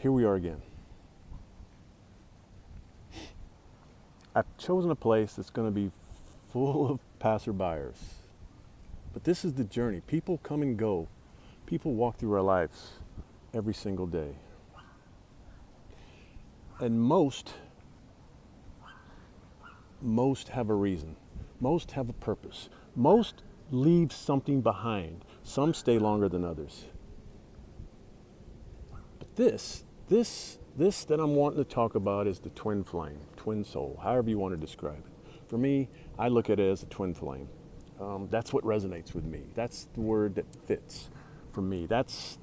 here we are again. I've chosen a place that's going to be full of passerbyers. But this is the journey. People come and go. People walk through our lives every single day. And most have a reason. Most have a purpose. Most leave something behind. Some stay longer than others. But this that I'm wanting to talk about is the twin flame, twin soul, however you want to describe it. For me, I look at it as a twin flame. That's what resonates with me. That's the word that fits for me. That's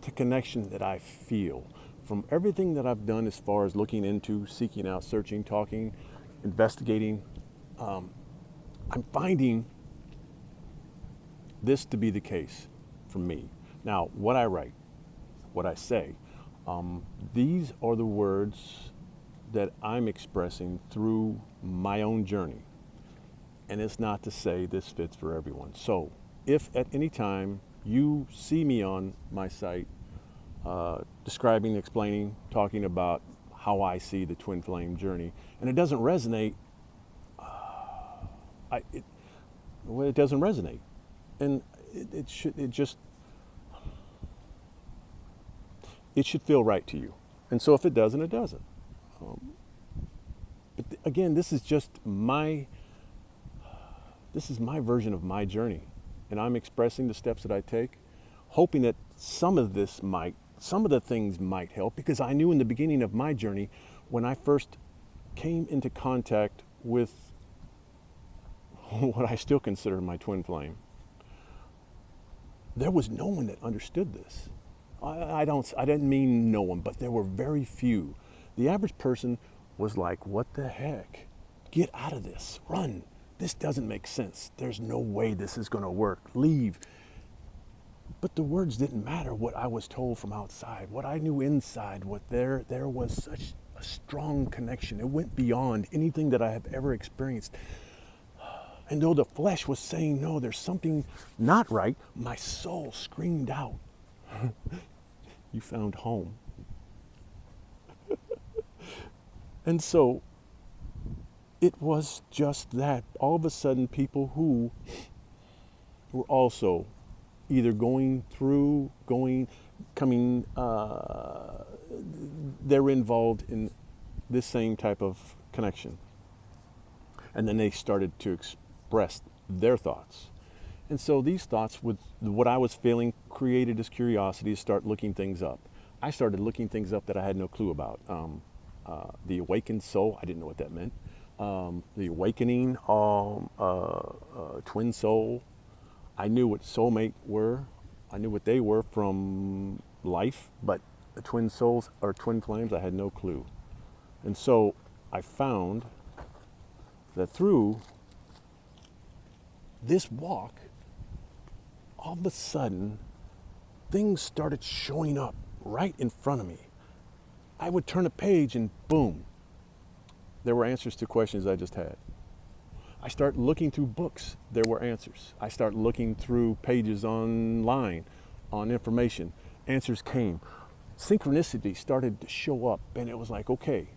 the connection that I feel from everything that I've done as far as looking into, seeking out, searching, talking, investigating. I'm finding this to be the case for me. Now, what I write, what I say, these are the words that I'm expressing through my own journey. And it's not to say this fits for everyone. So if at any time you see me on my site describing, explaining, talking about how I see the twin flame journey, and it doesn't resonate, it doesn't resonate. And it should feel right to you. And so if it doesn't, it doesn't. But again, this is my version of my journey. And I'm expressing the steps that I take, hoping that some of the things might help, because I knew in the beginning of my journey, when I first came into contact with what I still consider my twin flame, there was no one that understood this. I didn't mean no one, but there were very few. The average person was like, what the heck? Get out of this, run. This doesn't make sense. There's no way this is gonna work, leave. But the words didn't matter what I was told from outside. What I knew inside, there was such a strong connection. It went beyond anything that I have ever experienced. And though the flesh was saying, no, there's something not right, my soul screamed out, you found home. And so it was just that. All of a sudden, people who were also either they're involved in this same type of connection. And then they started to express their thoughts. And so these thoughts, with what I was feeling, created this curiosity to start looking things up. I started looking things up that I had no clue about. The awakened soul, I didn't know what that meant. The awakening, twin soul. I knew what soulmate were. I knew what they were from life, but the twin souls or twin flames, I had no clue. And so I found that through this walk, all of a sudden, things started showing up right in front of me. I would turn a page and boom, there were answers to questions I just had. I start looking through books, there were answers. I start looking through pages online on information, answers came. Synchronicity started to show up, and it was like, okay,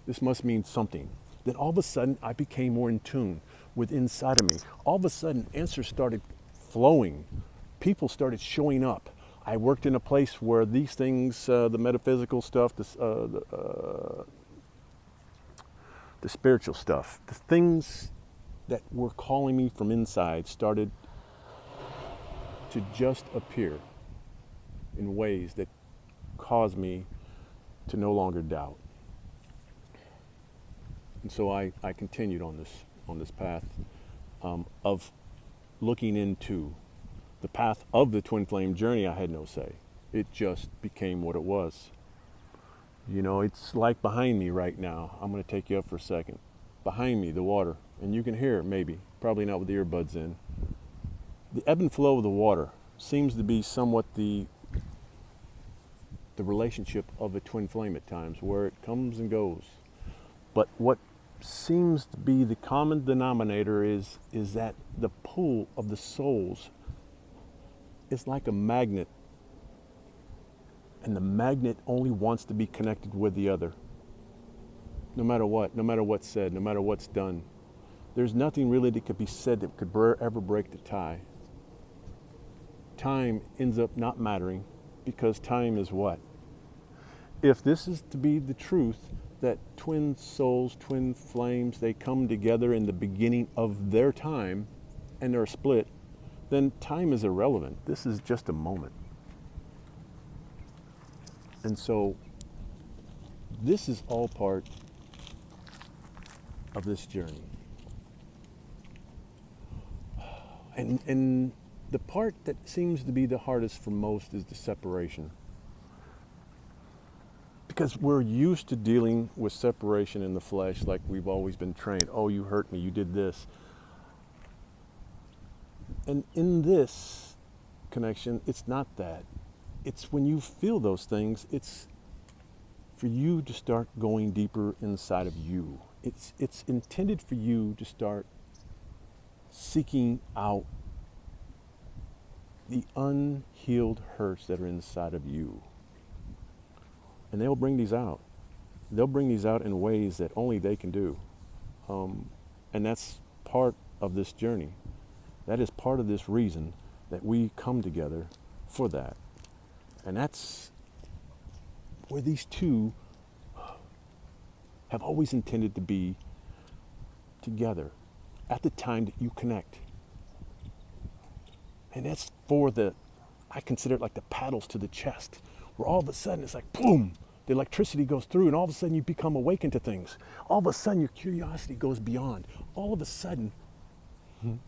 this must mean something. Then all of a sudden, I became more in tune with inside of me. All of a sudden, answers started flowing. People started showing up. I worked in a place where these things, the metaphysical stuff, the spiritual stuff, the things that were calling me from inside started to just appear in ways that caused me to no longer doubt. And so I continued on this path of looking into the path of the twin flame journey. I had no say. It just became what it was. You know, it's like behind me right now. I'm going to take you up for a second. Behind me, the water. And you can hear it maybe, probably not with the earbuds in. The ebb and flow of the water seems to be somewhat the relationship of a twin flame at times, where it comes and goes. But what seems to be the common denominator is that the pull of the souls is like a magnet And the magnet only wants to be connected with the other. No matter what, no matter what's said, no matter what's done. There's nothing really that could be said that could ever break the tie. Time ends up not mattering because time is what? If this is to be the truth, that twin souls, twin flames, they come together in the beginning of their time and they're split, then time is irrelevant. This is just a moment. And so this is all part of this journey. And the part that seems to be the hardest for most is the separation. Because we're used to dealing with separation in the flesh like we've always been trained. Oh, you hurt me, you did this. And in this connection, it's not that. It's when you feel those things, it's for you to start going deeper inside of you. It's intended for you to start seeking out the unhealed hurts that are inside of you. And they'll bring these out. They'll bring these out in ways that only they can do. And that's part of this journey. That is part of this reason that we come together for that. And that's where these two have always intended to be together at the time that you connect. And that's for I consider it like the paddles to the chest, where all of a sudden it's like, boom, the electricity goes through and all of a sudden you become awakened to things. All of a sudden your curiosity goes beyond. All of a sudden, you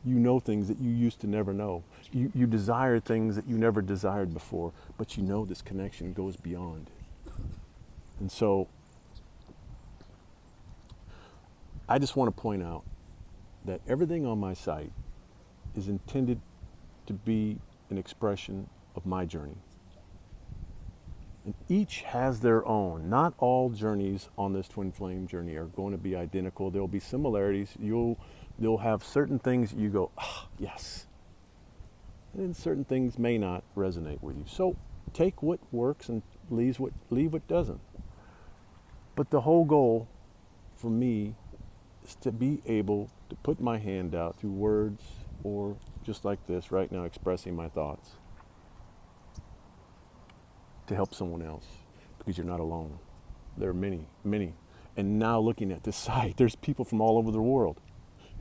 know things that you used to never know. You desire things that you never desired before, but you know this connection goes beyond. And so, I just want to point out that everything on my site is intended to be an expression of my journey. And each has their own. Not all journeys on this twin flame journey are going to be identical. There'll be similarities. You'll have certain things that you go, yes. And then certain things may not resonate with you. So take what works and leave what doesn't. But the whole goal for me is to be able to put my hand out through words or just like this right now, expressing my thoughts to help someone else, because you're not alone. There are many, many. And now looking at this site, there's people from all over the world.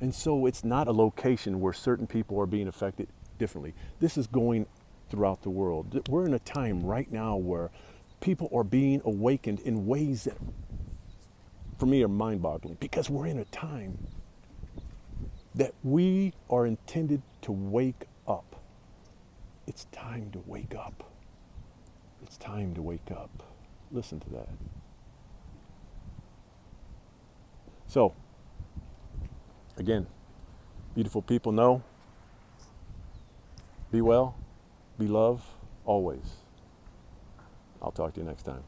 And so it's not a location where certain people are being affected differently. This is going throughout the world. We're in a time right now where people are being awakened in ways that, for me, are mind-boggling, because we're in a time that we are intended to wake up. It's time to wake up. It's time to wake up. Listen to that. So, again, beautiful people, know, be well, be love, always. I'll talk to you next time.